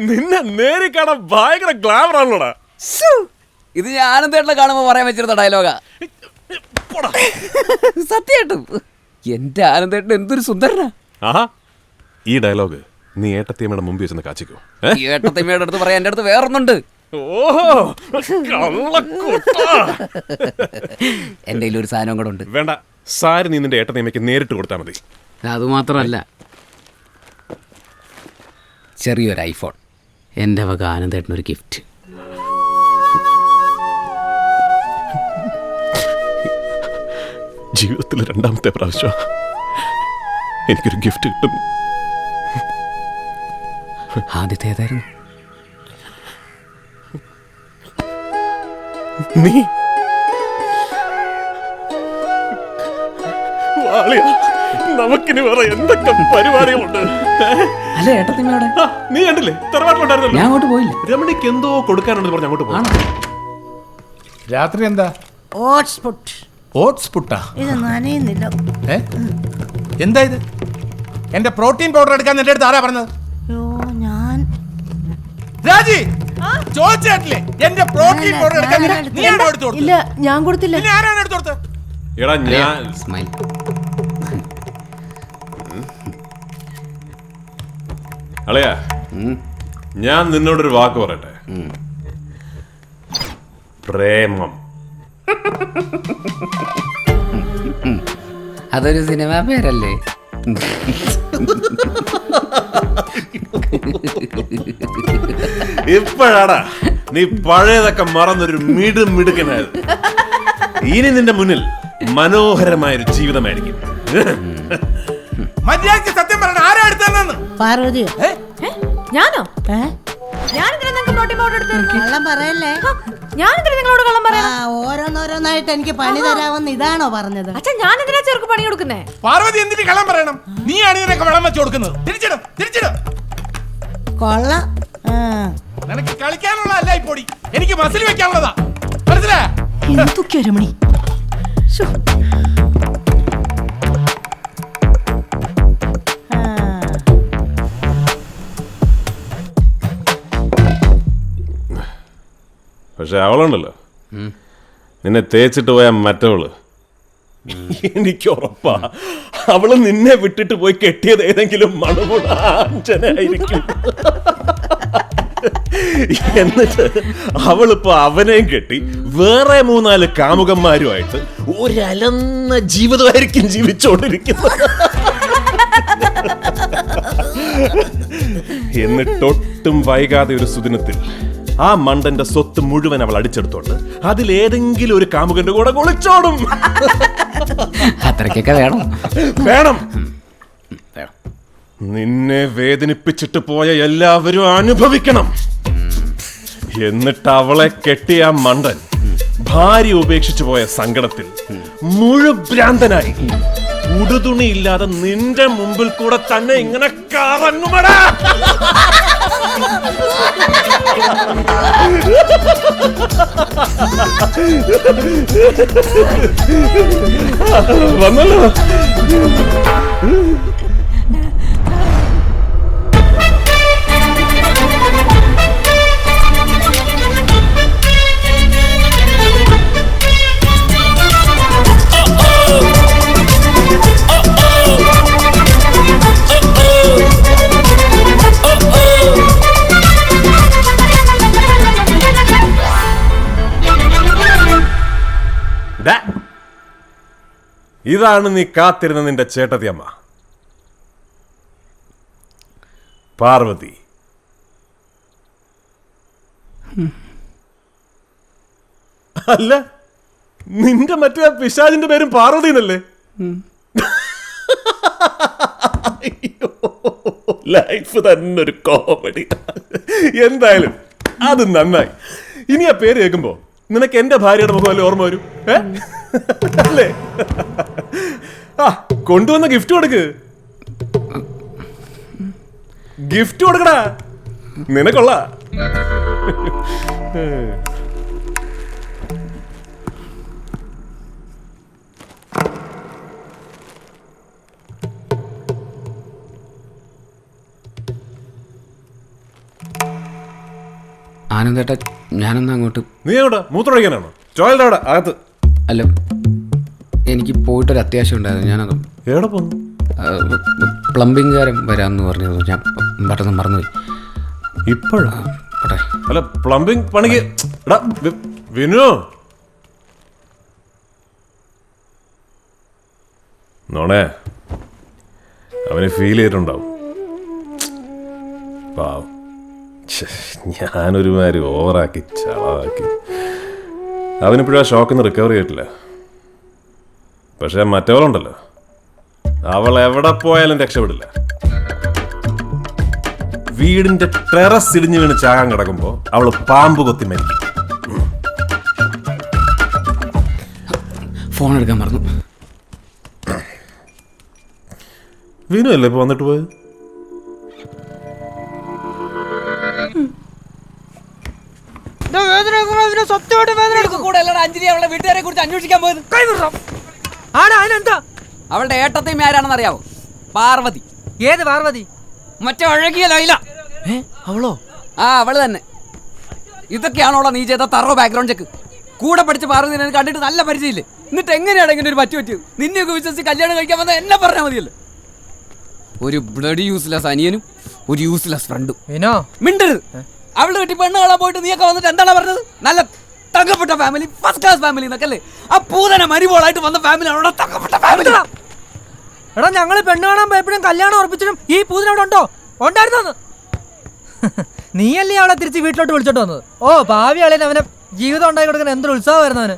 നിന്നെ നേരി കാണാൻ ഭയങ്കര ഗ്ലാമർ ആണല്ലോടാ. ഇത് ഞാൻ ആനന്ദേട്ടനെ കാണുമ്പോ പറയാൻ വെച്ചിരുന്ന ഡയലോഗാ. സത്യമായിട്ടും എന്റെ ആനന്ദേട്ടൻ എന്തൊരു സുന്ദരനാ. ആഹാ, ഈ ഡയലോഗ് നീ ഏട്ടത്തിയമ്മയുടെ മുമ്പിൽ വെച്ചെന്ന് കാച്ചിക്കോ. ഏട്ടത്തിയമ്മയുടെ അടുത്ത് പറയാൻ എന്റെ അടുത്ത് വേറൊന്നുണ്ട്. ഓഹോ, എന്റെ ഒരു സാധനം കൂടെ ഉണ്ട്. വേണ്ട, സാരി നീ നിന്റെ ഏട്ടത്തിയമ്മയ്ക്ക് നേരിട്ട് കൊടുത്താൽ മതി. അതുമാത്രമല്ല, ചെറിയൊരു ഐഫോൺ എൻ്റെ വക ആനന്ദേട്ടനൊരു ഗിഫ്റ്റ്. ജീവിതത്തിൽ രണ്ടാമത്തെ പ്രാവശ്യം എനിക്കൊരു ഗിഫ്റ്റ് കിട്ടും. ആദ്യത്തെ ഏതായിരുന്നു? നീ നമുക്കിനി വേറെ എന്തൊക്കെ പരിപാടികളുണ്ട്. അല്ല ഏട്ടത്തിമ്മയോടെ നീ കണ്ടില്ലേ തറവാട്ടിലുണ്ടായിരുന്നല്ലോ. ഞാൻ അങ്ങോട്ട് പോയില്ല. രമണിക്ക് എന്തോ കൊടുക്കാനുണ്ടെന്ന് പറഞ്ഞ് അങ്ങോട്ട് പോകണം. രാത്രി എന്താ? ഓട്സ് പുട്ടാ? ഇത് നനയുന്നില്ല. എന്താ ഇത്? എന്റെ പ്രോട്ടീൻ പൗഡർ എടുക്കാൻ എന്റെ അടുത്ത് ആരാ പറഞ്ഞത്? ഞാൻ രാജി ചോദിച്ചില്ലേ എന്റെ പ്രോട്ടീൻ പൗഡർ എടുക്കാൻ നീ ആണോ എടുത്തു കൊടുത്തത്? ഇല്ല, ഞാൻ കൊടുത്തില്ല. പിന്നെ ആരാണ് എടുത്തു കൊടുത്തത്? എടാ ഞാൻ സ്മൈൽ. അളയാ, ഞാൻ നിന്നോടൊരു വാക്ക് പറയട്ടെ. പ്രേമം അതൊരു സിനിമാ പേരല്ലേ? ഇപ്പോഴാടാ നീ പഴയതൊക്കെ മറന്നൊരു മിടുക്കനായത്. ഇനി നിന്റെ മുന്നിൽ മനോഹരമായൊരു ജീവിതമായിരിക്കും. മര്യാദയ്ക്ക് സത്യം പറയണ ആരാ എടുത്തതെന്ന്? പാർവതി. ഞാനോ? ഞാനെന്തിനാ നിങ്ങൾക്ക് പ്രോട്ടീൻ പൗഡർ എടുത്തത്? കള്ളം പറയല്ലേ. ഞാനെന്തിനാ നിങ്ങളോട് കള്ളം പറയാ? ഓരോന്നോരോന്നായിട്ട് എനിക്ക് പണി തരാമെന്ന് ഇതാണോ പറഞ്ഞത്? അച്ഛാ, ഞാനെന്തിനാ ചെറുക്ക് പണി കൊടുക്കുന്നേ? പാർവതി എന്തിന് കള്ളം പറയണം? നീയാണ് ഇതിനൊക്കെ വെള്ളം വെച്ച് കൊടുക്കുന്നത്. തിരിച്ചിടും. കൊള്ളാം. നിനക്ക് കളിക്കാനുള്ള അല്ല ഈ പൊടി, എനിക്ക് മസിൽ വെക്കാനുള്ളതാ. മനസ്സിലായോ? എന്തൊക്കെയാ രമണി? പക്ഷെ അവളുണ്ടല്ലോ, നിന്നെ തേച്ചിട്ട് പോയ മറ്റവള്, എനിക്ക് ഉറപ്പാ അവള് നിന്നെ വിട്ടിട്ട് പോയി കെട്ടിയത് ഏതെങ്കിലും മണമുടാഞ്ചനായിരിക്കും. എന്നിട്ട് അവളിപ്പോ അവനെയും കെട്ടി വേറെ 3-4 കാമുകന്മാരുമായിട്ട് ഒരലന്ന ജീവിതമായിരിക്കും ജീവിച്ചോണ്ടിരിക്കുന്നത്. എന്നിട്ടൊട്ടും വൈകാതെ ഒരു സുദിനത്തിൽ ആ മണ്ടന്റെ സ്വത്ത് മുഴുവൻ അവൾ അടിച്ചെടുത്തോണ്ട് അതിലേതെങ്കിലും ഒരു കാമുകന്റെ കൂടെ ഒളിച്ചോടും. അത്രയ്ക്കൊക്കെ വേണം. നിന്നെ വേദനിപ്പിച്ചിട്ട് പോയ എല്ലാവരും അനുഭവിക്കണം. എന്നിട്ട് അവളെ കെട്ടിയ ആ മണ്ടൻ ഭാര്യ ഉപേക്ഷിച്ചു പോയ സങ്കടത്തിൽ മുഴുഭ്രാന്തനായി ഉടുതുണിയില്ലാതെ നിന്റെ മുമ്പിൽ കൂടെ തന്നെ ഇങ്ങനെ കറങ്ങുമടാ. വന്നല്ലോ. ഇതാണ് നീ കാത്തിരുന്ന നിന്റെ ചേട്ടത്തിയമ്മ പാർവതി. അല്ല, നിന്റെ മറ്റേ പിശാചിന്റെ പേരും പാർവതി എന്നല്ലേ? ലൈഫ് തന്നെ ഒരു കോമഡി. എന്തായാലും അത് നന്നായി. ഇനി ആ പേര് കേൾക്കുമ്പോ നിനക്ക് എന്റെ ഭാര്യയുടെ മുഖമല്ലേ ഓർമ്മ വരും? അല്ലേ? ആ, കൊണ്ടുവന്ന ഗിഫ്റ്റ് കൊടുക്ക്. ഗിഫ്റ്റ് കൊടുക്കടാ, നിനക്കൊള്ള. ആനന്ദേട്ടാ ഞാനെന്നാ അങ്ങോട്ട്. നീ എവിടെ മൂത്രമൊഴിക്കാനാണോ? ടോയ്ലറ്റ് അവിടെ അകത്ത്. അല്ല, എനിക്ക് പോയിട്ടൊരു അത്യാവശ്യം ഉണ്ടായിരുന്നു. ഞാനത് എവിടെ പോന്നു? പ്ലംബിംഗുകാരൻ വരാമെന്ന് പറഞ്ഞത് ഞാൻ പെട്ടെന്ന് മറന്നുപോയി. ഇപ്പോഴാ? പോട്ടെ. അല്ല, പ്ലംബിംഗ് പണിക്ക് എടാ വിനു. നോണേ, അവന് ഫീൽ ചെയ്തിട്ടുണ്ടാവും. പാവം. ഞാനൊരുമാതിരി ഓവറാക്കി ചളവാക്കി. അവനിപ്പോഴും ആ ഷോക്കിൽ നിന്ന് റിക്കവർ ചെയ്തിട്ടില്ല. പക്ഷെ മറ്റവളുണ്ടല്ലോ, അവൾ എവിടെ പോയാലും രക്ഷപ്പെടില്ല. വീടിന്റെ ടെറസ് ഇടിഞ്ഞു വീണ് ചാകാൻ കിടക്കുമ്പോ അവള് പാമ്പ് കൊത്തി മരിക്കും. ഫോൺ എടുക്കാൻ മറന്നു. വിനു അല്ലേ ഇപ്പൊ വന്നിട്ട് പോയത്? വീട്ടുകാരെ കുറിച്ച് അന്വേഷിക്കാൻ പോയത് അവളുടെ ഏട്ടത്തെയും ആരാണെന്ന് അറിയാവോ? പാർവതി. ഏത് പാർവതി? മറ്റേ അഴകിയ ലൈല. അവളോ? ആ, അവള് തന്നെ. ഇതൊക്കെയാണോളോ നീ ചെയ്ത തറോ ബാക്ക്ഗ്രൗണ്ട് ചെക്ക്? കൂടെ പഠിച്ച പാർവതി നിനക്ക് കണ്ടിട്ട് നല്ല പരിചയമില്ലേ? എന്നിട്ട് എങ്ങനെയാണ് ഇങ്ങനെ ഒരു പറ്റിയത്? നിന്നെയൊക്കെ വിശ്വസിച്ച് കല്യാണം കഴിക്കാൻ വന്ന എന്നെ പറഞ്ഞാൽ മതിയല്ലോ. ഒരു ബ്ലഡി യൂസ്ലെസ് അനിയനും ഒരു യൂസ്ലെസ് ഫ്രണ്ടും. മിണ്ടരുത്. അവള് കെട്ടി പെണ്ണ് കാണാൻ പോയിട്ട് നീയൊക്കെ വന്നിട്ട് എന്താണ് പറഞ്ഞത്? നല്ല തങ്കപ്പെട്ട ഫാമിലി, ഫസ്റ്റ് ക്ലാസ് ഫാമിലി എന്നൊക്കെ അല്ലേ? ആ പൂതന മരിബോളായിട്ട് വന്ന ഫാമിലി ആണോ തങ്കപ്പെട്ട ഫാമിലി? എടാ, ഞങ്ങള് പെണ്ണ് കാണാൻ പോയപ്പോഴും കല്യാണം ഉറപ്പിച്ചിട്ടും ഈ പൂതിന് അവിടെ ഉണ്ടോ? ഉണ്ടായിരുന്നു. നീയല്ലേ അവളെ തിരിച്ച് വീട്ടിലോട്ട് വിളിച്ചോട്ട് വന്നത്? ഓ, ഭാവി ആളിന് അവനെ ജീവിതം ഉണ്ടാക്കി കൊടുക്കാൻ എന്തൊരു ഉത്സാഹമായിരുന്നു അവന്.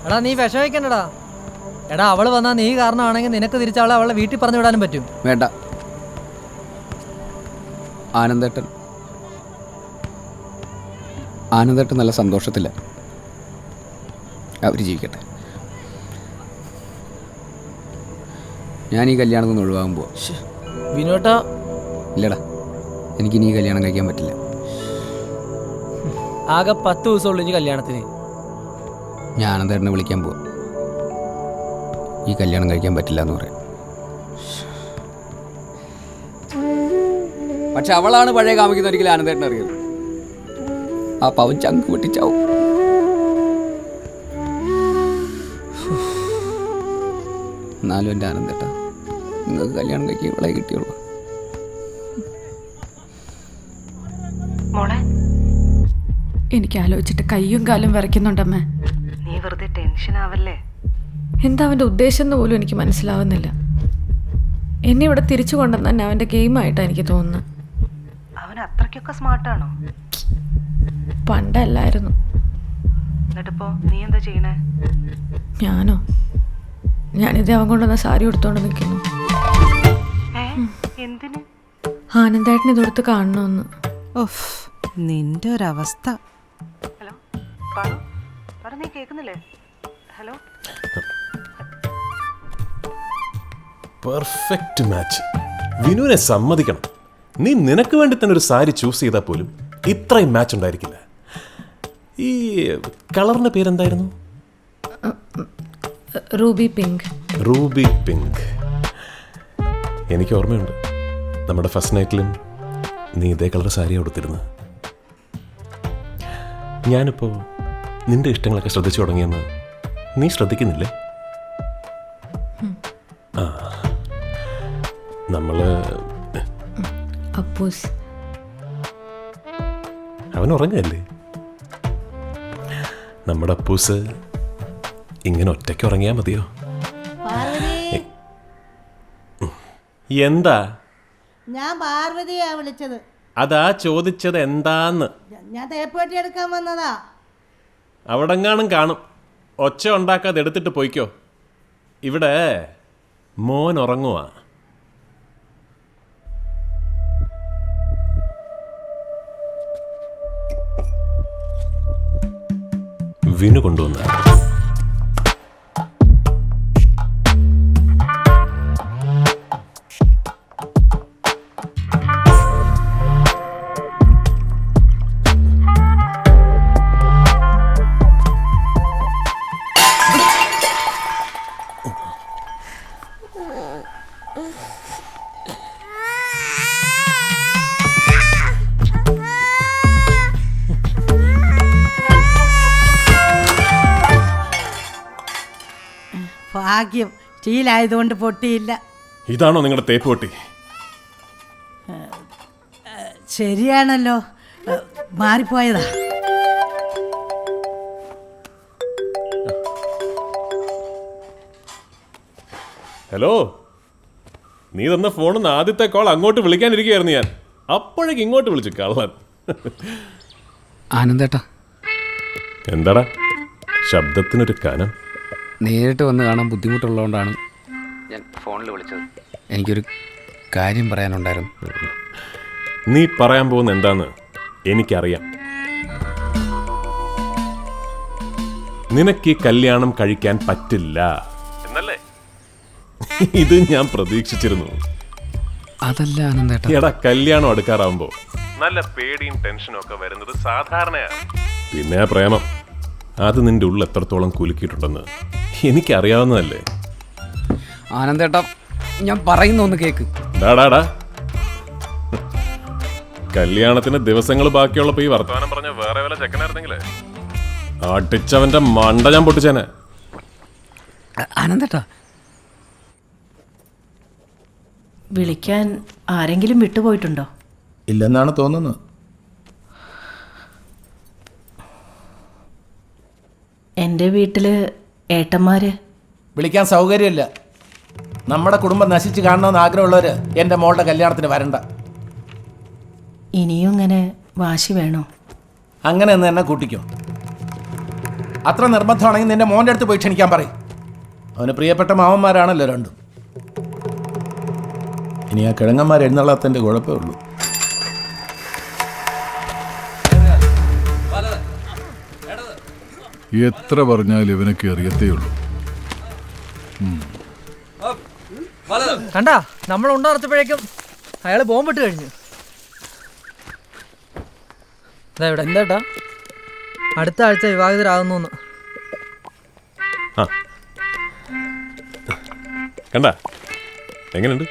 എടാ, നീ വിഷമിക്കണ്ടടാ. എടാ, അവള് വന്നാ നീ കാരണമാണെങ്കിൽ നിനക്ക് തിരിച്ച് അവളെ വീട്ടിൽ പറഞ്ഞു വിടാനും പറ്റും. വേണ്ട, ആനന്ദേട്ടൻ നല്ല സന്തോഷത്തില്ല. അവർ ജീവിക്കട്ടെ. ഞാൻ ഈ കല്യാണത്തിൽ നിന്ന് ഒഴിവാകാൻ പോവാ. വിനോട്ടാ. ഇല്ലടാ, എനിക്കിനി ഈ കല്യാണം കഴിക്കാൻ പറ്റില്ല. ആകെ 10 ദിവസമുള്ളൂ ഇനി കല്യാണത്തിന്. ഞാൻ ആനന്ദേട്ടനെ വിളിക്കാൻ പോവാ. ഈ കല്യാണം കഴിക്കാൻ പറ്റില്ല എന്ന് പറയാം. പക്ഷെ അവളാണ് പഴയ കാമിക്കുന്ന ഒരിക്കലും ആനന്ദേട്ടൻ അറിയുന്നത്. ആ പവൻ ചങ്ക് പൊട്ടിച്ചാവും. എന്നാലും എൻ്റെ ആനന്ദേട്ട, നിങ്ങൾക്ക് കല്യാണം കഴിക്കാൻ ഇവളെ കിട്ടിയുള്ളൂ. മോളെ, എനിക്ക് ആലോചിച്ചിട്ട് കയ്യും കാലും വിറയ്ക്കുന്നുണ്ടമ്മേ. നീ വെറുതെ ടെൻഷൻ ആവല്ലേ. എന്താ അവൻ്റെ ഉദ്ദേശം എന്ന് പോലും എനിക്ക് മനസ്സിലാവുന്നില്ല. എന്നെ ഇവിടെ തിരിച്ചു കൊണ്ടുവന്ന് തന്നെ അവൻ്റെ ഗെയിമായിട്ടാണ് എനിക്ക് തോന്നുന്നത്. അവൻ അത്രയ്ക്കൊക്കെ സ്മാർട്ടാണോ? പണ്ടല്ലായിരുന്നു. എന്നിട്ടിപ്പോ നീ എന്താ ചെയ്യണേ? ഞാനോ? ഞാനിത് അവൻ കൊണ്ടുവന്ന സാരി എടുത്തോണ്ട് നിൽക്കുന്നു. എന്തിന്? ആനന്ദേട്ടന് ഇതെടുത്ത് കാണണമെന്ന്. നിന്റെ ഒരവസ്ഥ. ഹലോ, പറ, നീ കേൾക്കുന്നില്ലേ? ഹലോ. Perfect match. വിനുവിനെ സമ്മതിക്കണം. നീ നിനക്ക് വേണ്ടി തന്നെ ഒരു സാരി ചൂസ് ചെയ്താൽ പോലും ഇത്രയും മാച്ച് ഉണ്ടായിരിക്കില്ല. ഈ കളറിന്റെ പേരെന്തായിരുന്നു? Ruby pink. Ruby pink. എനിക്ക് ഓർമ്മയുണ്ട്, നമ്മുടെ ഫസ്റ്റ് നൈറ്റിലും നീ ഇതേ കളർ സാരി കൊടുത്തിരുന്നു. ഞാനിപ്പോൾ നിന്റെ ഇഷ്ടങ്ങളൊക്കെ ശ്രദ്ധിച്ചു തുടങ്ങിയെന്ന് നീ ശ്രദ്ധിക്കുന്നില്ലേ? ആ, നമ്മള് അപ്പൂസ്. അവൻ ഉറങ്ങല്ലേ? നമ്മുടെ അപ്പൂസ് ഇങ്ങനെ ഒറ്റയ്ക്ക് ഉറങ്ങിയാൽ മതിയോ? എന്താ? ഞാൻ പാർവതിയാ വിളിച്ചത്. അതാ ചോദിച്ചത് എന്താന്ന്. ഞാൻ തേപ്പുപെട്ടി എടുക്കാൻ വന്നതാ. അവിടെങ്ങാനും കാണും. ഒച്ച ഉണ്ടാക്കാതെ എടുത്തിട്ട് പോയിക്കോ. ഇവിടെ മോൻ ഉറങ്ങുവാ. വിനു കൊണ്ടുവന്ന ഭാഗ്യം, സ്റ്റീലായതുകൊണ്ട് പൊട്ടിയില്ല. ഇതാണോ നിങ്ങളുടെ തേപ്പ് പൊട്ടി? ശരിയാണല്ലോ, മാറിപ്പോയതാ. ഹലോ, നീ തന്ന ഫോണിന്ന് ആദ്യത്തെ കോൾ അങ്ങോട്ട് വിളിക്കാനിരിക്കുകയായിരുന്നു ഞാൻ. അപ്പോഴേക്ക് ഇങ്ങോട്ട് വിളിച്ചു കള്ളൻ. ആനന്ദേട്ടാ, എന്താടാ ശബ്ദത്തിനൊരു കനം? നേരിട്ട് വന്ന് കാണാൻ ബുദ്ധിമുട്ടുള്ളതുകൊണ്ടാണ് ഞാൻ ഫോണിൽ വിളിച്ചത്. എനിക്കൊരു കാര്യം പറയാനുണ്ടായിരുന്നു. നീ പറയാൻ പോകുന്ന എന്താന്ന് എനിക്കറിയാം. നിനക്ക് ഈ കല്യാണം കഴിക്കാൻ പറ്റില്ല എന്നല്ലേ? ഇത് ഞാൻ പ്രതീക്ഷിച്ചിരുന്നു. അതല്ല ആനന്ദേട്ടാ. എടാ, കല്യാണം അടുക്കാറാവുമ്പോ നല്ല പേടിയും ടെൻഷനും ഒക്കെ വരുന്നത് സാധാരണയാണ്. പിന്നെ ആ പ്രേമം, അത് നിന്റെ ഉള്ളിൽ എത്രത്തോളം കുലുക്കിയിട്ടുണ്ടെന്ന് എനിക്കറിയാവുന്നതല്ലേ. ആനന്ദേട്ടാ, ഞാൻ പറയുന്ന ഒന്ന് കേക്ക്. ഡാടാ, കല്യാണത്തിന് ദിവസങ്ങൾ ബാക്കിയുള്ളപ്പോ ഈ വർത്തമാനം പറഞ്ഞ വേറെ വല്ല ചെക്കനായിരുന്നെങ്കിലേ അടിച്ചവന്റെ മണ്ട ഞാൻ പൊട്ടിച്ചേനെ. ആനന്ദേട്ടാ, വിളിക്കാൻ ആരെങ്കിലും വിട്ടുപോയിട്ടുണ്ടോ? ഇല്ലെന്നാണ് തോന്നുന്നത്. എൻ്റെ വീട്ടിൽ ഏട്ടന്മാര് വിളിക്കാൻ സൗകര്യമില്ല. നമ്മുടെ കുടുംബം നശിച്ച് കാണണമെന്ന് ആഗ്രഹമുള്ളവർ എൻ്റെ മോളുടെ കല്യാണത്തിന് വരണ്ട. ഇനിയും ഇങ്ങനെ വാശി വേണോ? അങ്ങനെ എന്ന് തന്നെ കൂട്ടിക്കോ. അത്ര നിർബന്ധമാണെങ്കിൽ നിന്റെ മോൻ്റെ അടുത്ത് പോയി ക്ഷണിക്കാൻ പറയും. അവന് പ്രിയപ്പെട്ട മാവന്മാരാണല്ലോ രണ്ടും. ഇനി ആ കിഴങ്ങന്മാർ എഴുന്നള്ളാത്തതിൻ്റെ കുഴപ്പമേ ഉള്ളൂ. എത്ര പറഞ്ഞാലും ഇവനൊക്കെ അറിയത്തേ ഉള്ളൂ. കണ്ടാ, നമ്മൾ ഉണ്ടറച്ചപ്പോഴേക്കും അയാൾ ബോംബിട്ട് കഴിഞ്ഞു. എന്താ അടുത്ത ആഴ്ച വിവാഹിതരാകുന്നു. കണ്ടാ എങ്ങനെയുണ്ട്?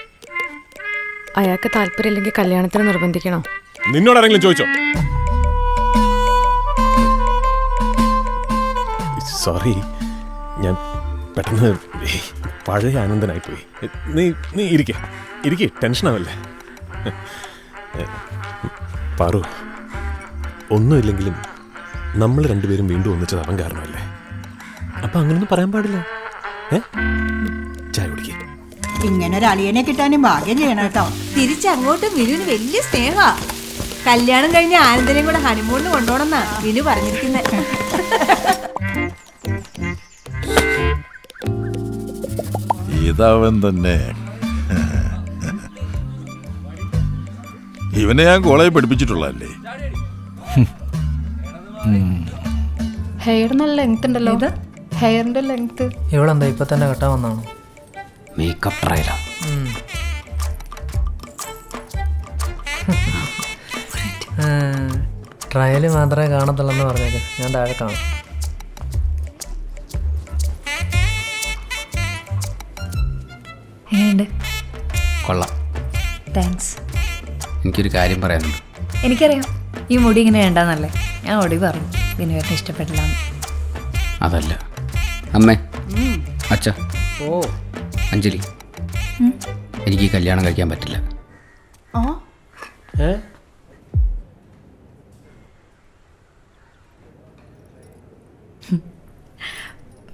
അയാൾക്ക് താല്പര്യമില്ലെങ്കിൽ കല്യാണത്തിന് നിർബന്ധിക്കണോ? നിന്നോട് ആരെങ്കിലും ചോദിച്ചോ? സോറി, ഞാൻ പെട്ടെന്ന് പഴയ ആനന്ദനായിപ്പോയി. നീ ഇരിക്കേ, ടെൻഷനാവല്ലേ. പാറു, ഒന്നുമില്ലെങ്കിലും നമ്മൾ രണ്ടുപേരും വീണ്ടും ഒന്നിച്ചത് അവൻ കാരണമല്ലേ. അപ്പൊ അങ്ങനൊന്നും പറയാൻ പാടില്ല. ചായ കുടിക്കേ. ഇങ്ങനെ ഒരു അളിയനെ കിട്ടാനും ഭാഗ്യം ചെയ്യണം കേട്ടോ. തിരിച്ചങ്ങോട്ടും വിനുവിന് വലിയ സ്നേഹ. കല്യാണം കഴിഞ്ഞ ആനന്ദനെയും കൂടെ ഹണിമൂണിന് കൊണ്ടുപോകണമെന്നാ വിനു പറഞ്ഞിരിക്കുന്നത്. ഇതവൻ തന്നെ. ഇവനെ ഞാൻ കോളേജ് പഠിപ്പിച്ചിട്ടുള്ളതല്ലേ. ഹെയർ നല്ല ലെങ്ത് ഉണ്ടല്ലോ. ഹെയറിന്റെ ലെങ്ത് ഇവളെന്താ ഇപ്പൊ തന്നെ കെട്ടാൻ വന്നാണോ? മേക്കപ്പ് ട്രയലാ. ട്രയല് മാത്രമേ കാണത്തുള്ളെന്ന് പറഞ്ഞേക്ക്. ഞാൻ താഴെ കാണാം. എങ്ങനെയുണ്ട്? കൊള്ളാം. താങ്ക്സ്. എനിക്കൊരു കാര്യം പറയാനുണ്ട്. എനിക്കറിയാം ഈ മുടി ഇങ്ങനെ വേണ്ടെന്നല്ലേ. ഞാൻ ഒടി പറഞ്ഞു വിനുവേട്ടന് ഇഷ്ടപ്പെട്ടില്ല. അതല്ല അമ്മേ, അച്ഛ, അഞ്ജലി, എനിക്ക് ഈ കല്യാണം കഴിക്കാൻ പറ്റില്ല.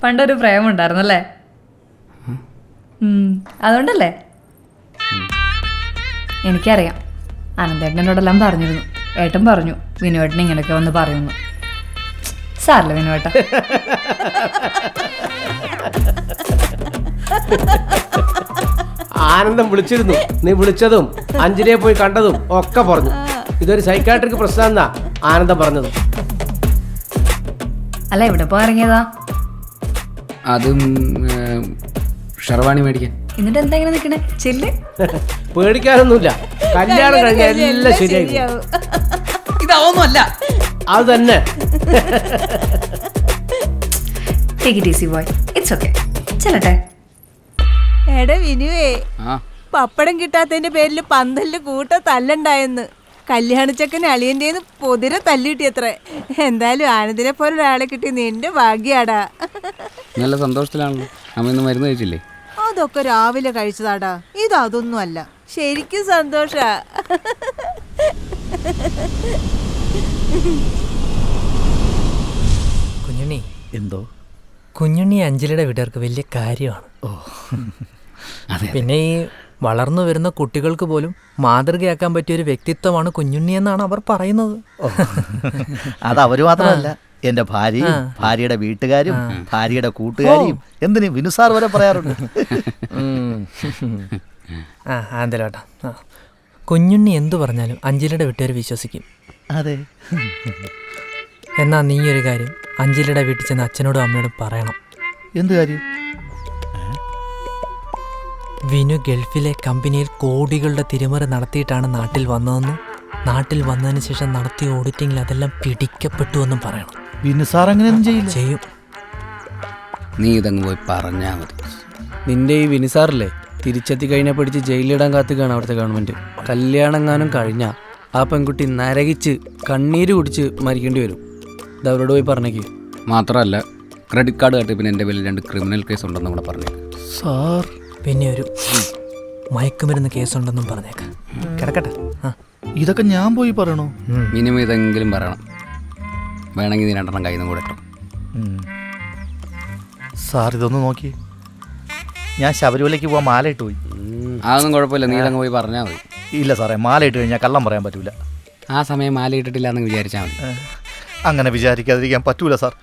പണ്ടൊരു പ്രേമം ഉണ്ടായിരുന്നല്ലേ, അതുകൊണ്ടല്ലേ? എനിക്കറിയാം. അനന്തേട്ടനോടെല്ലാം പറഞ്ഞിരുന്നു. ഏട്ടൻ പറഞ്ഞു വിനുവേട്ടൻ ഇങ്ങനെയൊക്കെ വന്ന് പറയുന്നു. സാറില്ല വിനുവേട്ട. ആനന്ദം വിളിച്ചിരുന്നു. നീ വിളിച്ചതും അഞ്ജലിയെ പോയി കണ്ടതും ഒക്കെ പറഞ്ഞു. ഇതൊരു സൈക്കാട്രിക് പ്രശ്നം എന്നാ ആനന്ദം പറഞ്ഞത്. അല്ല, ഇവിടെ പോ ഇറങ്ങിയതാ? അതും ഷർവാണി മേടിക്കാൻ. എന്നിട്ട് എന്താ ഇങ്ങനെ നിൽക്കണേ? ചെല്ല്. പേടിക്കാനൊന്നുമില്ല, കല്യാണം കഴിഞ്ഞ എല്ലാം ശരിയായി. ഇതാവൊന്നുമല്ല. അത് തന്നെ. Take it easy, boy. It's okay. ചെല്ലട്ടെ. എടാ വിനുവേ, പപ്പടം കിട്ടാത്തതിന്റെ പേരിൽ പന്തലില് കൂട്ട തല്ലുണ്ടായെന്ന്. കല്യാണച്ചക്കന് അളിയന്റേന്ന് പൊതിരെ തല്ലിട്ടിയത്രേ. എന്തായാലും ആനന്ദിനെ പോലെ ഒരാളെ കിട്ടി നിന്റെ ഭാഗ്യാടാ. നല്ല സന്തോഷത്തിലാണല്ലോ. അമ്മ ഇന്ന് മരുന്ന് കഴിച്ചില്ലേ? അതൊക്കെ രാവിലെ കഴിച്ചതാടാ. ഇതൊന്നും അല്ല. ശരിക്കും സന്തോഷ. കുഞ്ഞുണ്ണി, എന്തോ കുഞ്ഞുണ്ണി അഞ്ജലിയുടെ വീട്ടുകാർക്ക് വലിയ കാര്യമാണ്. പിന്നെ ഈ വളർന്നു വരുന്ന കുട്ടികൾക്ക് പോലും മാതൃകയാക്കാൻ പറ്റിയ ഒരു വ്യക്തിത്വമാണ് കുഞ്ഞുണ്ണി എന്നാണ് അവർ പറയുന്നത്. അത് അവര് മാത്രമല്ല, എന്റെ ഭാര്യയും ഭാര്യയുടെ വീട്ടുകാരും ഭാര്യയുടെ കൂട്ടുകാരിയും എന്തിനും വിനുസാർ വരെ പറയാറുണ്ട്. എന്തേലോട്ടാ, കുഞ്ഞുണ്ണി എന്തു പറഞ്ഞാലും അഞ്ജലിയുടെ വീട്ടുകാർ വിശ്വസിക്കും. അതെ. എന്നാ നീ ഒരു കാര്യം അഞ്ജലിയുടെ വീട്ടിൽ ചെന്ന് അച്ഛനോടും അമ്മയോടും പറയണം. എന്ത് കാര്യം? വിനു ഗൾഫിലെ കമ്പനിയിൽ കോടികളുടെ തിരിമറി നടത്തിയിട്ടാണ് നാട്ടിൽ വന്നതെന്നും നാട്ടിൽ വന്നതിന് ശേഷം നടത്തിയ ഓഡിറ്റിങ്ങിൽ അതെല്ലാം പിടിക്കപ്പെട്ടു എന്നും പറയണം. വിനുസാർ അങ്ങനെയൊന്നും ചെയ്യില്ല. ചെയ്യും. നീ ഇതങ്ങ് പോയി പറഞ്ഞാൽ മതി. നിന്റെ ഈ വിനിസാറില്ലേ തിരിച്ചെത്തി കഴിഞ്ഞാൽ പിടിച്ച് ജയിലിടാൻ കാത്തുകയാണ് അവിടുത്തെ ഗവൺമെന്റ്. കല്യാണമെങ്ങാനും കഴിഞ്ഞാൽ ആ പെൺകുട്ടി നരകിച്ച് കണ്ണീര് കുടിച്ച് മരിക്കേണ്ടി വരും. ഇത് അവരോട് പോയി പറഞ്ഞേക്ക്. മാത്രമല്ല ക്രെഡിറ്റ് കാർഡ് കാട്ടി പിന്നെ എൻ്റെ പേരിൽ 2 ക്രിമിനൽ കേസ് ഉണ്ടെന്ന് കൂടെ പറഞ്ഞേക്ക്. സാർ, പിന്നെ ഒരു മയക്കുമരുന്ന് കേസുണ്ടെന്നും പറഞ്ഞേക്ക്. കിടക്കട്ടെ. ഇതൊക്കെ ഞാൻ പോയി പറയണോ? മിനിമം ഇതെങ്കിലും പറയണം. വേണമെങ്കിൽ നീ 2 കയ്യിൽ നിന്ന് കൂടെ ഇട്ടോ. സാർ ഇതൊന്ന് നോക്കി. ഞാൻ ശബരിമലയ്ക്ക് പോകാൻ മാലയിട്ട് പോയി. അതൊന്നും കുഴപ്പമില്ല, നീ ഇതങ്ങ് പോയി പറഞ്ഞാൽ മതി. ഇല്ല സാറേ, മാലയിട്ട് കഴിഞ്ഞാൽ കള്ളം പറയാൻ പറ്റൂല. ആ സമയം മാല ഇട്ടിട്ടില്ല എന്ന് വിചാരിച്ചാൽ മതി. അങ്ങനെ വിചാരിക്കാതിരിക്കാൻ പറ്റൂല സാർ.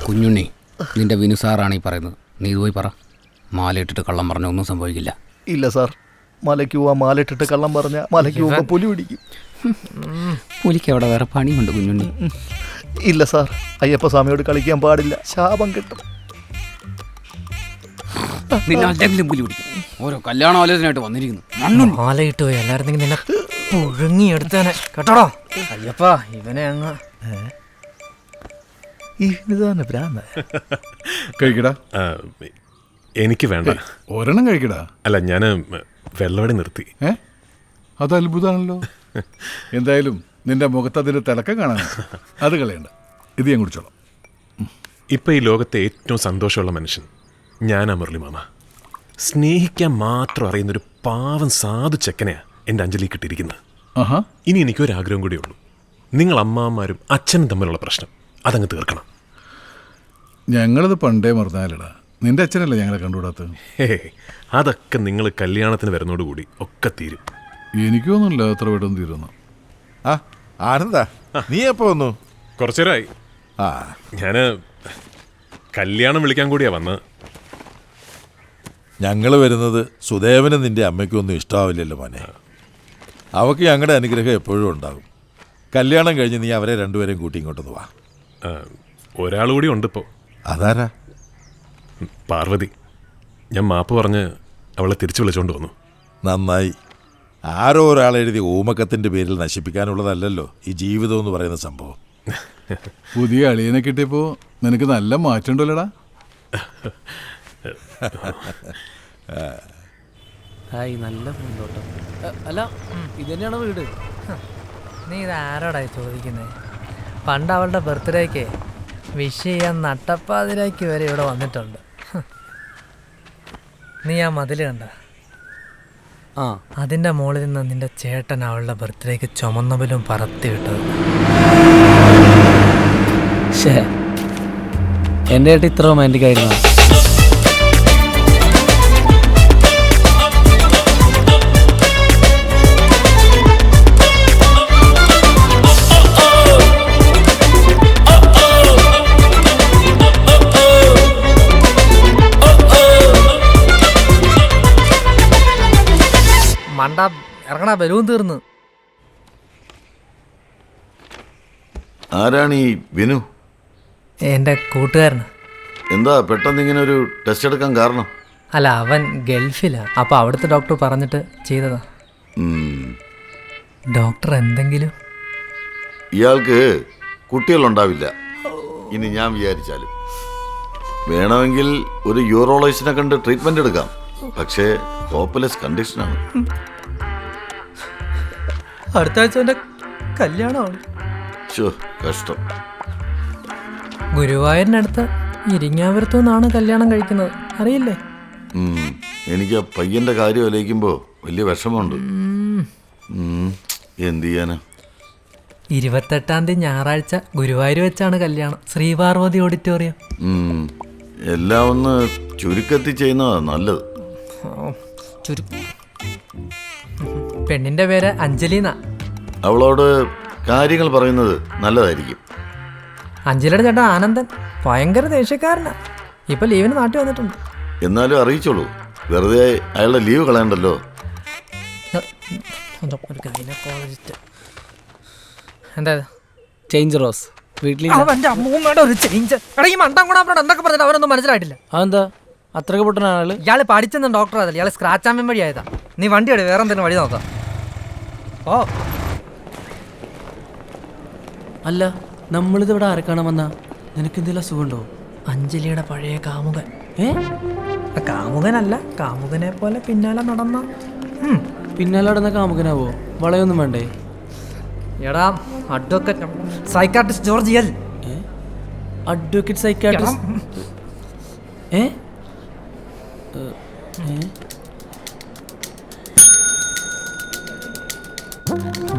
കുഞ്ഞുണ്ണി, നിന്റെ വിനുസാറാണ് ഈ പറയുന്നത്. നീ ഇത് പോയി പറ. മാല ഇട്ടിട്ട് കള്ളം പറഞ്ഞ ഒന്നും സംഭവിക്കില്ല. ഇല്ല സാർ, മലയ്ക്ക് പോവാൻ മാലയിട്ടിട്ട് കള്ളം പറഞ്ഞ മലയ്ക്ക് പോകുമ്പോൾ പുലി പിടിക്കും. പുലിക്ക് അവിടെ വേറെ പണിയുണ്ട് കുഞ്ഞുണ്ണി. ഇല്ല സാർ, അയ്യപ്പ സ്വാമിയോട് കളിക്കാൻ പാടില്ല, ശാപം കിട്ടും. നിന്നെങ്കിലും പുലി പിടിക്കും. ഓരോ കല്യാണാലോചനയായിട്ട് വന്നിരിക്കുന്നു. മാലയിട്ട് പോയി എല്ലായിരുന്നെങ്കിൽ നിന്നെ പുഴുങ്ങിയെടുത്തേനെ കേട്ടോടോ. അയ്യപ്പാ, ഇവനെ അങ്ങ് കഴിക്കടാ. എനിക്ക് വേണ്ട. ഒരെണ്ണം കഴിക്കടാ. അല്ല, ഞാൻ വെള്ളവടി നിർത്തി. അത് അത്ഭുതമാണല്ലോ. എന്തായാലും നിന്റെ മുഖത്ത് അതിന്റെ തിളക്കം കാണാൻ, അത് കളയണ്ട. ഇത് ഞാൻ കുടിച്ചോളാം. ഇപ്പം ഈ ലോകത്തെ ഏറ്റവും സന്തോഷമുള്ള മനുഷ്യൻ ഞാനാ മുരളി മാമ. സ്നേഹിക്കാൻ മാത്രം അറിയുന്നൊരു പാവം സാധു ചെക്കനെയാ എൻ്റെ അഞ്ജലി കിട്ടിയിരിക്കുന്നത്. ഇനി എനിക്കൊരാഗ്രഹം കൂടിയേ ഉള്ളൂ. നിങ്ങൾ അമ്മാമാരും അച്ഛനും തമ്മിലുള്ള പ്രശ്നം അതങ്ങ് തീർക്കണം. ഞങ്ങളത് പണ്ടേ മറന്നാലടാ. നിന്റെ അച്ഛനല്ലേ ഞങ്ങളെ കണ്ടുകൂടാത്തത്? അതൊക്കെ നിങ്ങൾ കല്യാണത്തിന് വരുന്നതോടുകൂടി ഒക്കെ തീരും. എനിക്കൊന്നുമില്ല അത്ര പെട്ടെന്ന് തീരുന്നു. ആനന്ദാ, നീ എപ്പോ വന്നു? കുറച്ചു നേരമായി. ഞാൻ കല്യാണം വിളിക്കാൻ കൂടിയാ വന്നത്. ഞങ്ങൾ വരുന്നത് സുദേവനും നിന്റെ അമ്മയ്ക്കൊന്നും ഇഷ്ടമാവില്ലല്ലോ മോനെ. അവൾക്ക് ഞങ്ങളുടെ അനുഗ്രഹം എപ്പോഴും ഉണ്ടാകും. കല്യാണം കഴിഞ്ഞ് നീ അവരെ രണ്ടുപേരെയും കൂട്ടി ഇങ്ങോട്ടൊന്ന് വാ. ഒരാൾ കൂടി ഉണ്ട് ഇപ്പോൾ. അതാരാ? പാർവതി. ഞാൻ മാപ്പ് പറഞ്ഞ് അവളെ തിരിച്ചു വിളിച്ചോണ്ട് വന്നു. നന്നായി. ആരോ ഒരാളെഴുതിയ ഊമക്കത്തിൻ്റെ പേരിൽ നശിപ്പിക്കാനുള്ളതല്ലല്ലോ ഈ ജീവിതം എന്ന് പറയുന്ന സംഭവം. പുതിയ അളിയനെ കിട്ടിയപ്പോ നിനക്ക് നല്ല മാറ്റം ഉണ്ടല്ലോടാ. നല്ല പൂന്തോട്ടം. അല്ല, ഇത് തന്നെയാണോ വീട്? നീ ഇത് ആരോടായി ചോദിക്കുന്നേ? പണ്ട് അവളുടെ ബർത്ത്ഡേക്ക് വിഷ് ചെയ്യാൻ നട്ടപ്പാതിരാക്കി വരെ ഇവിടെ വന്നിട്ടുണ്ട്. നീ ആ മതിൽ കണ്ട? അതിൻ്റെ മുകളിൽ നിന്ന് നിന്റെ ചേട്ടൻ അവളുടെ ബർത്ത്ഡേക്ക് ചുമന്നവലും പറത്തി വിട്ടത്. എൻ്റെ ഏട്ടൻ ഇത്ര റൊമാൻറ്റിക് ആയിരുന്നു. മണ്ട ഇറങ്ങണ ബലൂൺ തീർന്ന്. ആരാണ് ഈ വിനു? എൻ്റെ കൂട്ടുകാരന്. എന്താ പെട്ടെന്ന് ഇങ്ങനെ ഒരു ടെസ്റ്റ് എടുക്കാൻ കാരണം? അല്ല, അവൻ ഗൾഫിലാണ്. അപ്പോൾ അവിടുത്തെ ഡോക്ടർ പറഞ്ഞിട്ട് ചെയ്തതാ. ഡോക്ടർ എന്തെങ്കിലും? ഇയാൾക്ക് കുട്ടികളുണ്ടാവില്ല ഇനി ഞാൻ വിചാരിച്ചാലും. വേണമെങ്കിൽ ഒരു യൂറോളജിസ്റ്റിനെ കണ്ട് ട്രീറ്റ്മെന്റ് എടുക്കാം. പക്ഷേ ഹോപ്പ്ലെസ് കണ്ടീഷനാണ്. അടുത്ത ആഴ്ച എൻ്റെ കല്യാണമാണ്. കഷ്ടം. ഗുരുവായൂരിനടുത്ത് ഇരിങ്ങാപുരത്തു നിന്നാണ് കല്യാണം കഴിക്കുന്നത്. അറിയില്ലേ? എനിക്ക് ആ പയ്യന്റെ കാര്യം ആലോചിക്കുമ്പോ വലിയ വിഷമമുണ്ട്. എന്ത് ചെയ്യാനാ? 28-ാം തീയതി ഞായറാഴ്ച ഗുരുവായൂർ വെച്ചാണ് കല്യാണം. ശ്രീപാർവതി ഓഡിറ്റോറിയം. എല്ലാം ഒന്ന് ചുരുക്കത്തിൽ ചെയ്യുന്നതാ നല്ലത്. പെണ്ണിന്റെ പേര് അഞ്ജലി എന്നാ. അവളോട് കാര്യങ്ങൾ പറയുന്നത് നല്ലതായിരിക്കും. അഞ്ജലിയുടെ ചേട്ടൻ ആനന്ദൻ ഭയങ്കര ദേഷ്യക്കാരനാ. ഇപ്പൊ ലീവിന് നാട്ടിൽ വന്നിട്ടുണ്ട്. എന്നാലും അറിയിച്ചോളൂ, വെറുതെ അയാളുടെ ലീവ് കളയണ്ടല്ലോ. എന്താ ചേഞ്ച് റോസ് വീട്ടിൽ അവന്റെ അമ്മൂമ്മയുടെ ഒരു ചേഞ്ച്. എടാ ഈ മണ്ടം കൂടാ എന്തൊക്കെ പറഞ്ഞിട്ട് അവരൊന്നും മനസ്സിലായിട്ടില്ല. അതെന്താ അത്രക്ക് പൊട്ടനാ ആള്? ഇയാള് പഠിച്ചെന്ന് ഡോക്ടർ അതല്ല, ഇയാള് സ്ക്രാച്ച് ആവാൻ വഴി ആയതാ. നീ വണ്ടി എടു, വേറെ എന്തെങ്കിലും വഴി നോക്കാം. ഓ അല്ല, നമ്മളിത് ഇവിടെ ആരെ കാണാൻ വന്നാ? നിനക്ക് എന്തെങ്കിലും അസുഖമുണ്ടോ? അഞ്ജലിയുടെ പഴയ കാമുകൻ. കാമുകനല്ല, കാമുകനെ പോലെ പിന്നാലെ നടന്ന. പിന്നാലെ നടന്ന കാമുകനാവോ? വളയൊന്നും വേണ്ടേ? എടാ അഡ്വക്കേറ്റ് സൈക്കാട്രിസ്റ്റ് ജോർജിയൽ. Advocate psychiatrist?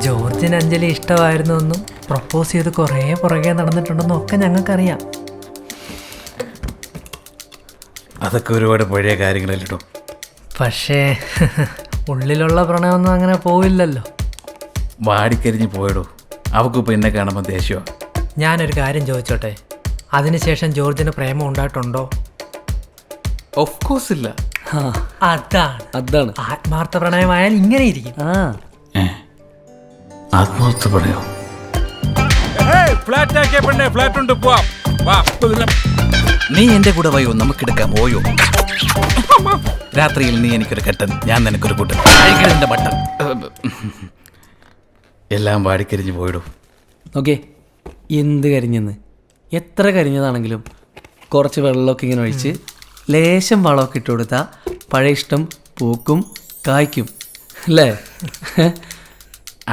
ജോർജിന് അഞ്ജലി ഇഷ്ടമായിരുന്നു എന്നും പ്രപ്പോസ് ചെയ്ത് കുറേ പുറകെ നടന്നിട്ടുണ്ടെന്നും ഒക്കെ ഞങ്ങൾക്കറിയാം. അതൊക്കെ ഒരുപാട് പഴയ കാര്യങ്ങളല്ലോ. പക്ഷേ ഉള്ളിലുള്ള പ്രണയമൊന്നും അങ്ങനെ പോവില്ലല്ലോ. വാടിക്കരിഞ്ഞ് പോയടോ. അവക്കിപ്പോൾ എന്നെ കാണുമ്പോൾ ദേഷ്യമാണ്. ഞാനൊരു കാര്യം ചോദിച്ചോട്ടെ, അതിനുശേഷം ജോർജിന് പ്രേമം ഉണ്ടായിട്ടുണ്ടോ? ഓഫ് കോഴ്സ് ഇല്ല. അതാണ് ആത്മാർത്ഥ പ്രണയമായാൽ ഇങ്ങനെ ഇരിക്കും. ആത്മാർത്ഥ പ്രണയം. നീ എന്റെ കൂടെ വയോ, നമുക്കെടുക്കാം. ഓയോ രാത്രിയിൽ നീ എനിക്കൊരു കട്ടൻ, ഞാൻ നിനക്കൊരു കൂട്ടൻ. എന്റെ ബട്ടൻ എല്ലാം വാടിക്കരിഞ്ഞ് പോയിടും. ഓക്കെ, എന്ത് കരിഞ്ഞെന്ന്, എത്ര കരിഞ്ഞതാണെങ്കിലും കുറച്ച് വെള്ളമൊക്കെ ഇങ്ങനെ ഒഴിച്ച് ലേശം വളമൊക്കെ ഇട്ട് കൊടുത്താൽ പഴയ ഇഷ്ടം പൂക്കും കായ്ക്കും അല്ലേ?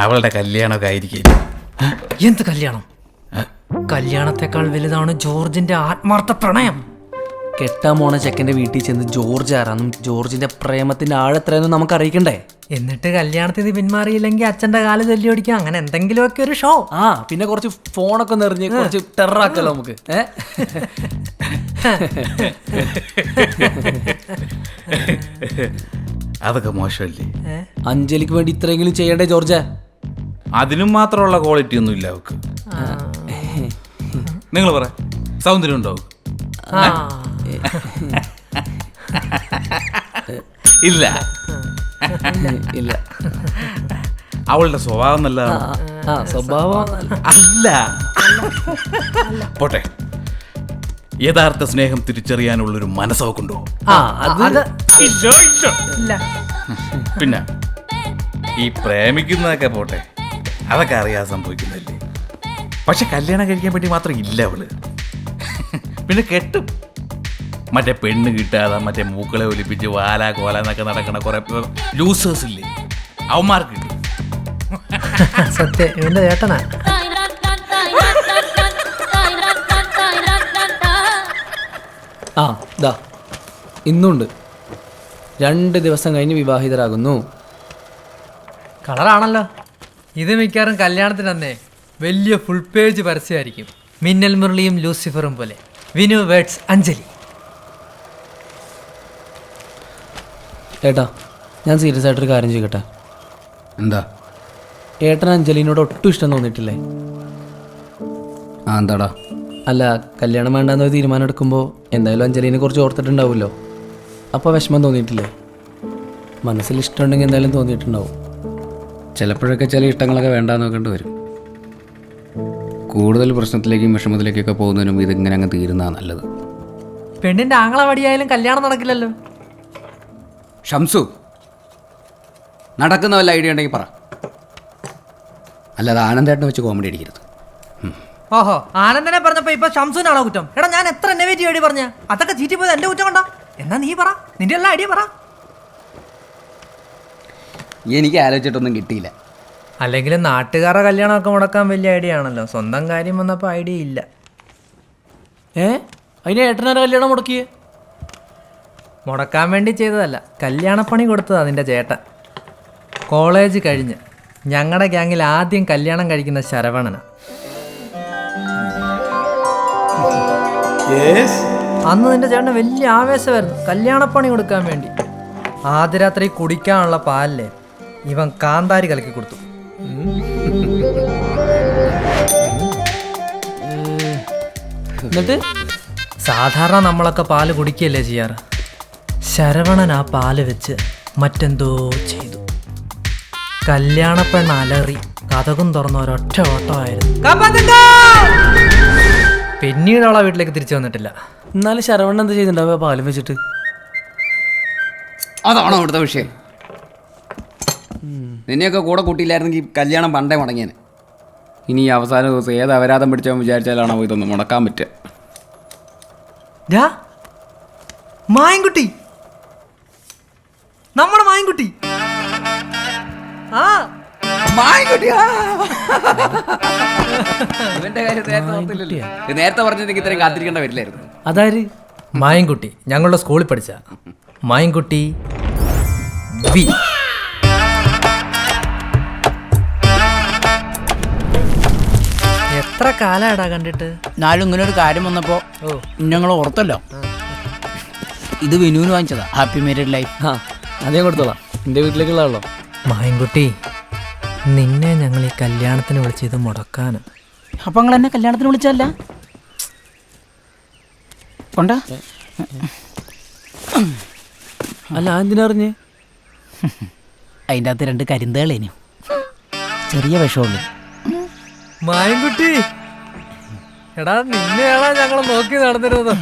അവളുടെ കല്യാണമൊക്കെ ആയിരിക്കും. എന്ത് കല്യാണം? കല്യാണത്തെക്കാൾ വലുതാണ് ജോർജിന്റെ ആത്മാർത്ഥ പ്രണയം. കെട്ടാൻ പോണ ചെക്കൻ്റെ വീട്ടിൽ ചെന്ന് ജോർജ് ആരാന്നും ജോർജിന്റെ പ്രേമത്തിന്റെ ആഴെത്രയെന്നും നമുക്ക് അറിയിക്കണ്ടേ? എന്നിട്ട് കല്യാണത്തിന് പിന്മാറിയില്ലെങ്കിൽ അച്ഛന്റെ കാല് തല്ലി ഓടിക്കാം, അങ്ങനെ എന്തെങ്കിലുമൊക്കെ ഒരു ഷോ. പിന്നെ കുറച്ച് ഫോണൊക്കെ നിറഞ്ഞ് കുറച്ച് ടെററാക്കല്ലോ നമുക്ക്. അതൊക്കെ മോശമല്ലേ? അഞ്ജലിക്ക് വേണ്ടി ഇത്രയെങ്കിലും ചെയ്യണ്ടേ ജോർജ്? അതിനും മാത്രമുള്ള ക്വാളിറ്റി ഒന്നും ഇല്ല അവക്ക്. നിങ്ങൾ പറ, സൗന്ദര്യം ഉണ്ടോ? ഇല്ല ഇല്ല. അവളുടെ സ്വഭാവം നല്ല സ്വഭാവം അല്ല. പോട്ടെ, യഥാർത്ഥ സ്നേഹം തിരിച്ചറിയാനുള്ളൊരു മനസ്സവക്കുണ്ടോ? പിന്നെ ഈ പ്രേമിക്കുന്നതൊക്കെ പോട്ടെ, അതൊക്കെ അറിയാതെ സംഭവിക്കുന്നില്ലേ. പക്ഷെ കല്യാണം കഴിക്കാൻ വേണ്ടി മാത്രം ഇല്ല അവള്. പിന്നെ കെട്ടും. മറ്റേ പെണ്ണ് കിട്ടാതെ മറ്റേ മൂക്കളെ ഒലിപ്പിച്ച് വാല കോല എന്നൊക്കെ നടക്കണ കുറെ ലൂസേഴ്സ് ഇല്ലേ, അവന്മാർക്ക് കിട്ടും. സത്യം, ഇവന്റെ ചേട്ടനാ. ദാ ഇന്നുണ്ട്. 2 ദിവസം കഴിഞ്ഞ് വിവാഹിതരാകുന്നു. കളറാണല്ലോ ഇത്. മിക്കവാറും കല്യാണത്തിന് തന്നെ വലിയ ഫുൾ പേജ് പരസ്യമായിരിക്കും. മിന്നൽ മുരളിയും ലൂസിഫറും പോലെ. വിനു വേർഡ്സ് അഞ്ജലി. ഏട്ടാ, ഞാൻ സീരിയസ് ആയിട്ടൊരു കാര്യം ചെയ്യട്ടെ? എന്താ? ഏട്ടൻ അഞ്ജലിനോട് ഒട്ടും ഇഷ്ടം തോന്നിയിട്ടില്ലേ? എന്താടാ? അല്ല, കല്യാണം വേണ്ടെന്നൊരു തീരുമാനം എടുക്കുമ്പോൾ എന്തായാലും അഞ്ജലിനെ കുറിച്ച് ഓർത്തിട്ടുണ്ടാവുമല്ലോ. അപ്പോൾ വിഷമം തോന്നിയിട്ടില്ലേ? മനസ്സിൽ ഇഷ്ടമുണ്ടെങ്കിൽ എന്തായാലും തോന്നിയിട്ടുണ്ടാവും. ചിലപ്പോഴൊക്കെ ചില ഇഷ്ടങ്ങളൊക്കെ വേണ്ടാന്ന് നോക്കേണ്ടി വരും. കൂടുതൽ പ്രശ്നത്തിലേക്കും വിഷമത്തിലേക്കൊക്കെ പോകുന്നതിനും ഇതിങ്ങനെ അങ്ങ് തീരുന്നതാണ് നല്ലത്. പെണ്ണിന്റെ ആങ്ങള വടിയായാലും കല്യാണം നടക്കില്ലല്ലോ. ഷംസു, നടക്കുന്ന വല്ല ഐഡിയ ഉണ്ടെങ്കിൽ പറ, അല്ലാതെ ആനന്ദേട്ടനെ വെച്ച് കോമഡി അടിക്കരുത്. ഓഹോ, ആനന്ദനെ പറഞ്ഞപ്പോ ഇപ്പൊ ഷംസുനാണോ കുറ്റം? എടാ, ഞാൻ എത്ര നെഗറ്റീവ് ഐഡിയ പറഞ്ഞ, അതൊക്കെ ചീറ്റി പോയത് എന്റെ കുറ്റം കൊണ്ടാ. എന്നാ നീ പറ, നിന്റെ എല്ലാ ഐഡിയ പറ. എനിക്ക് ആലോചിച്ചിട്ടൊന്നും കിട്ടിയില്ല. അല്ലെങ്കിലും നാട്ടുകാരുടെ കല്യാണമൊക്കെ മുടക്കാൻ വലിയ ഐഡിയ ആണല്ലോ. സ്വന്തം കാര്യം വന്നപ്പോൾ ഐഡിയ ഇല്ല. അതിന് ഏട്ടനാരെ കല്യാണം മുടക്കിയേ? മുടക്കാൻ വേണ്ടി ചെയ്തതല്ല, കല്യാണപ്പണി കൊടുത്തതാ നിന്റെ ചേട്ടൻ. കോളേജ് കഴിഞ്ഞ് ഞങ്ങളുടെ ഗ്യാങ്ങിൽ ആദ്യം കല്യാണം കഴിക്കുന്ന ശരവണനാ. അന്ന് നിന്റെ ചേട്ടന് വലിയ ആവേശമായിരുന്നു കല്യാണപ്പണി കൊടുക്കാൻ വേണ്ടി. ആദ്യ രാത്രി കുടിക്കാനുള്ള പാലിലെ ഇവൻ കാന്താരി കലക്കി കൊടുത്തു. എന്നിട്ട് സാധാരണ നമ്മളൊക്കെ പാല് കുടിക്കുകയല്ലേ ചെയ്യാറ്. ശരവണൻ ആ പാല് വെച്ച് മറ്റെന്തോ ചെയ്തു. കല്യാണപ്പെണ്ണ് അലറി കഥകും തുറന്ന ഒരൊറ്റ ഓട്ടമായിരുന്നു. പിന്നീട് അവളെ വീട്ടിലേക്ക് തിരിച്ചു വന്നിട്ടില്ല. എന്നാലും ശരവണ്ണ എന്താ ചെയ്തിട്ടുണ്ടാവുക പാലും വെച്ചിട്ട്? അതാണോ അവിടുത്തെ വിഷയം? നിന്നെയൊക്കെ കൂടെ കൂട്ടിയില്ലായിരുന്നെങ്കിൽ കല്യാണം പണ്ടേ മുടങ്ങിയേനെ. ഇനി ഈ അവസാന ദിവസം ഏത് അപരാധം പിടിച്ചവൻ വിചാരിച്ചാലാണോ ഇതൊന്നും മുടക്കാൻ പറ്റുക? മായൻകുട്ടി, നമ്മുടെ മായൻകുട്ടി. ആ ഇവന്റെ കാര്യം നേരത്തെ പറഞ്ഞിട്ടുണ്ടെങ്കിൽ ഇത്രയും കാത്തിരിക്കേണ്ട വരില്ലായിരുന്നു. അതായത് മായൻകുട്ടി ഞങ്ങളുടെ സ്കൂളിൽ പഠിച്ച മായൻകുട്ടി വി. എത്ര കാലാടാ കണ്ടിട്ട്? നാലും ഇങ്ങനെ ഒരു കാര്യം വന്നപ്പോ ഞങ്ങൾ ഓർത്തല്ലോ. ഇത് വിനുവിന് വാങ്ങിച്ചതാ, ഹാപ്പി മാരീഡ് ലൈഫ്. അതേ കൊടുത്തോളാം, എന്റെ വീട്ടിലേക്കുള്ളതാണല്ലോ. മായൻകുട്ടി, നിന്നെ ഞങ്ങൾ ഈ കല്യാണത്തിന് വിളിച്ചത് മുടക്കാന്. അപ്പൊ നിങ്ങൾ എന്നെ കല്യാണത്തിന് വിളിച്ചല്ല കൊണ്ടാ? അല്ല, എന്തിനറിഞ്ഞ്? അതിൻ്റെ അകത്ത് 2 കരിന്തകളേനു, ചെറിയ വിഷമുള്ളൂ. മായൻകുട്ടി, എടാ നിന്നെയാണോ ഞങ്ങൾ നോക്കി നടന്നിരുന്നത്?